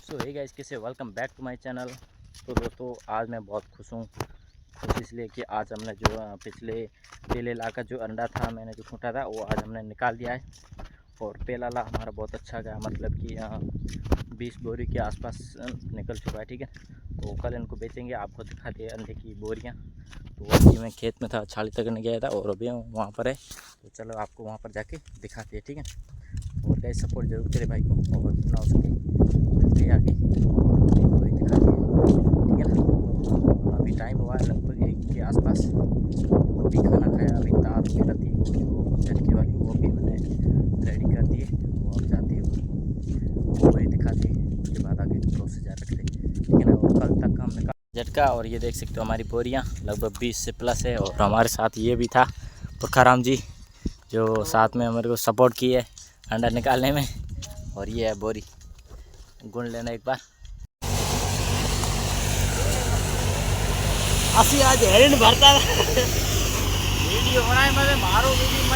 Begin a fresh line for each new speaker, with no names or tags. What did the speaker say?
सो hey guys, कैसे welcome back to my channel. तो दोस्तों आज मैं बहुत खुश हूँ। खुश इसलिए कि आज हमने जो पिछले पहले ला का जो अंडा था, मैंने जो फूटा था वो आज हमने निकाल दिया है। और पहला ला हमारा बहुत अच्छा गया, मतलब कि 20 बोरी के आसपास निकल चुका है। ठीक है, तो कल इनको बेचेंगे, आपको दिखाते हैं अंडे की बोरियाँ। तो अभी मैं खेत में था, छाली तकने गया था और अभी वहाँ पर है। तो चलो आपको वहाँ पर जाके दिखाते हैं। ठीक है, और गाइस सपोर्ट जरूर करे भाई को, और जितना हो सके मिलते हैं आगे वही दिखा दिए। ठीक है ना। अभी टाइम हुआ है लगभग 1 के आसपास। अभी खाना खाया, अभी तार वगैरह थी वो जो झटके वाली वो भी मैंने रेडी कर दिए। वो अब जाते हैं वही दिखाते हैं, उसके बाद आगे प्रोसीजर रखते हैं। ठीक है ना। और कल तक हमने झटका, और ये देख सकते हो हमारी बोरियाँ लगभग 20 से प्लस है। और हमारे साथ ये भी था पुरखाराम जी, जो साथ में हमारे को सपोर्ट किए अंडा निकालने में। और ये है बोरी, गुण लेना एक बार।
असी आज हेरण भरता वीडियो बनाए मारो वीडियो